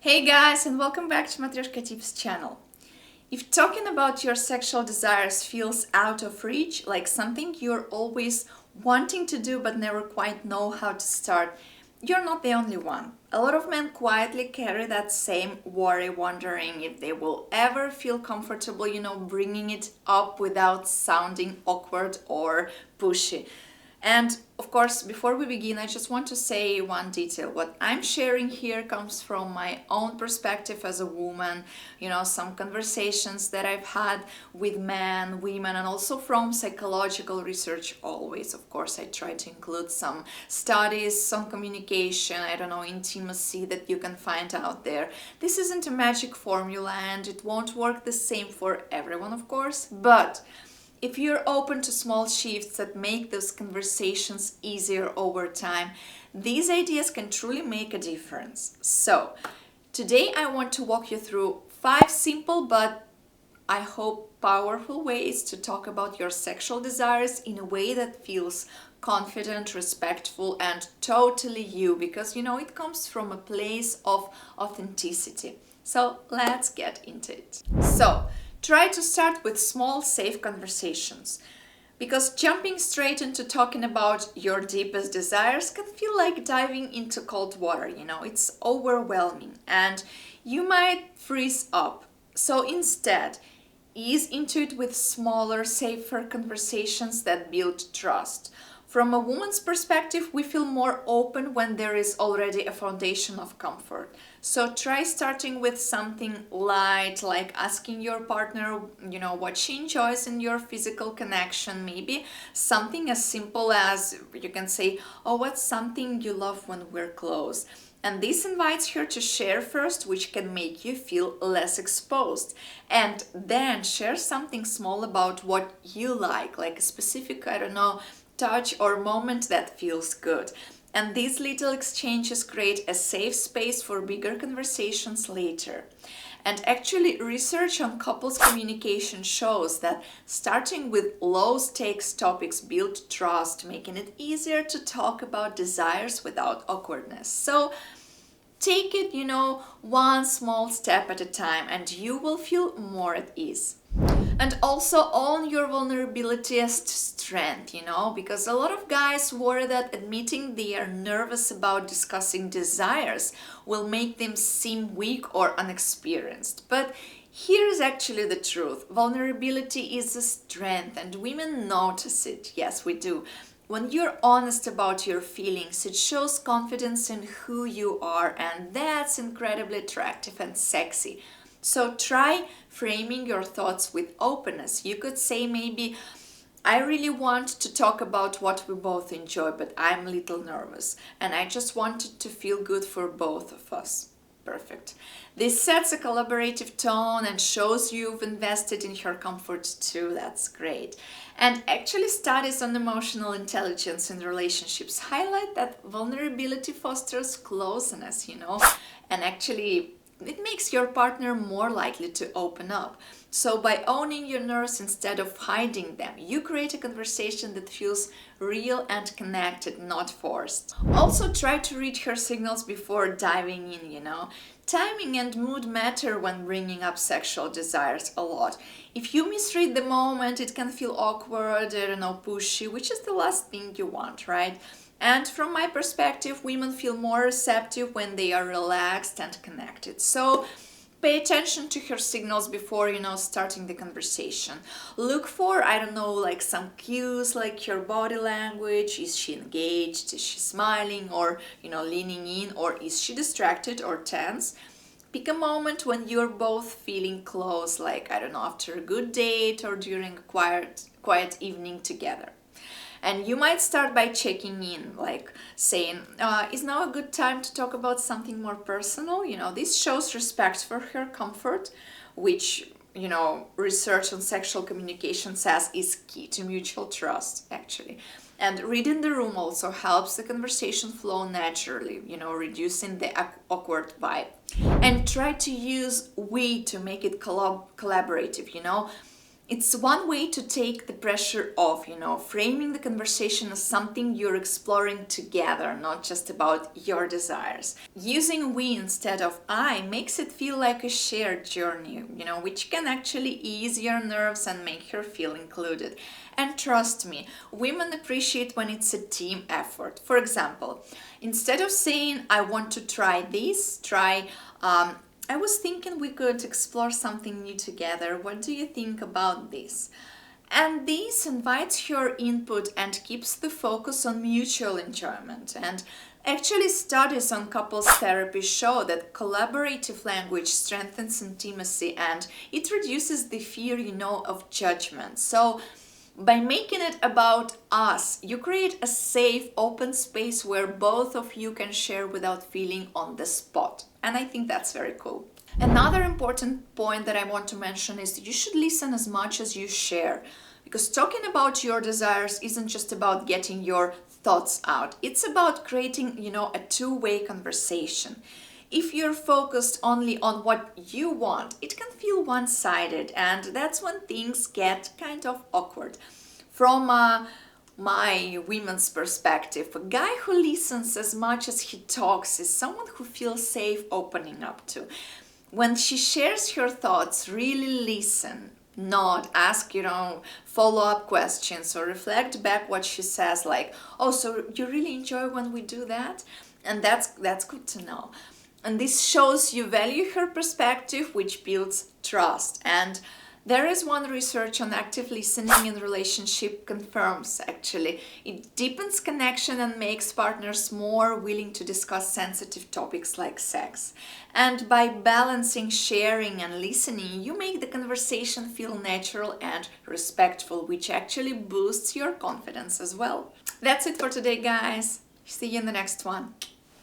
Hey guys, and welcome back to Matryoshka Tips channel. If talking about your sexual desires feels out of reach, like something you're always wanting to do but never quite know how to start, you're not the only one. A lot of men quietly carry that same worry, wondering if they will ever feel comfortable, bringing it up without sounding awkward or pushy. And of course, before we begin, I just want to say one detail. What I'm sharing here comes from my own perspective as a woman, some conversations that I've had with men, women, and also from psychological research always. Of course, I try to include some studies on communication, intimacy that you can find out there. This isn't a magic formula and it won't work the same for everyone, of course, but if you're open to small shifts that make those conversations easier over time, these ideas can truly make a difference. So, today I want to walk you through 5 simple but I hope powerful ways to talk about your sexual desires in a way that feels confident, respectful, and totally you because it comes from a place of authenticity. So, let's get into it. Try to start with small, safe conversations. Because jumping straight into talking about your deepest desires can feel like diving into cold water, it's overwhelming and you might freeze up. So instead, ease into it with smaller, safer conversations that build trust. From a woman's perspective, we feel more open when there is already a foundation of comfort. So try starting with something light, like asking your partner, what she enjoys in your physical connection. Maybe something as simple as you can say, oh, what's something you love when we're close? And this invites her to share first, which can make you feel less exposed. And then share something small about what you like a specific, touch or moment that feels good. And these little exchanges create a safe space for bigger conversations later. And actually, research on couples communication shows that starting with low stakes topics build trust, making it easier to talk about desires without awkwardness. So, take it, one small step at a time, and you will feel more at ease. And also own your vulnerability as strength, because a lot of guys worry that admitting they are nervous about discussing desires will make them seem weak or unexperienced. But here's actually the truth. Vulnerability is a strength and women notice it. Yes, we do. When you're honest about your feelings, it shows confidence in who you are, and that's incredibly attractive and sexy. So try framing your thoughts with openness. You could say maybe, I really want to talk about what we both enjoy, but I'm a little nervous and I just want it to feel good for both of us. Perfect. This sets a collaborative tone and shows you've invested in her comfort too. That's great. And actually, studies on emotional intelligence in relationships highlight that vulnerability fosters closeness, and actually it makes your partner more likely to open up. So by owning your nerves instead of hiding them, you create a conversation that feels real and connected, not forced. Also try to read her signals before diving in, Timing and mood matter when bringing up sexual desires a lot. If you misread the moment, it can feel awkward, pushy, which is the last thing you want, right? And from my perspective, women feel more receptive when they are relaxed and connected. So pay attention to her signals before, starting the conversation. Look for, some cues like her body language. Is she engaged? Is she smiling or, leaning in? Or is she distracted or tense? Pick a moment when you're both feeling close, after a good date or during a quiet evening together. And you might start by checking in, saying, is now a good time to talk about something more personal? This shows respect for her comfort, which, research on sexual communication says is key to mutual trust, actually. And reading the room also helps the conversation flow naturally, reducing the awkward vibe. And try to use we to make it collaborative, It's one way to take the pressure off, framing the conversation as something you're exploring together, not just about your desires. Using we instead of I makes it feel like a shared journey, which can actually ease your nerves and make her feel included. And trust me, women appreciate when it's a team effort. For example, instead of saying, I want to try this, I was thinking we could explore something new together. What do you think about this? And this invites your input and keeps the focus on mutual enjoyment. And actually, studies on couples therapy show that collaborative language strengthens intimacy and it reduces the fear, of judgment. So, by making it about us, you create a safe, open space where both of you can share without feeling on the spot. And I think that's very cool. Another important point that I want to mention is that you should listen as much as you share. Because talking about your desires isn't just about getting your thoughts out. It's about creating, a two-way conversation. If you're focused only on what you want, it can feel one-sided, and that's when things get kind of awkward. From my women's perspective, a guy who listens as much as he talks is someone who feels safe opening up to. When she shares her thoughts, really listen, nod, ask, follow-up questions or reflect back what she says, like, oh, so you really enjoy when we do that? And that's good to know. And this shows you value her perspective, which builds trust. And there is one research on active listening in relationship confirms, actually. It deepens connection and makes partners more willing to discuss sensitive topics like sex. And by balancing sharing and listening, you make the conversation feel natural and respectful, which actually boosts your confidence as well. That's it for today, guys. See you in the next one.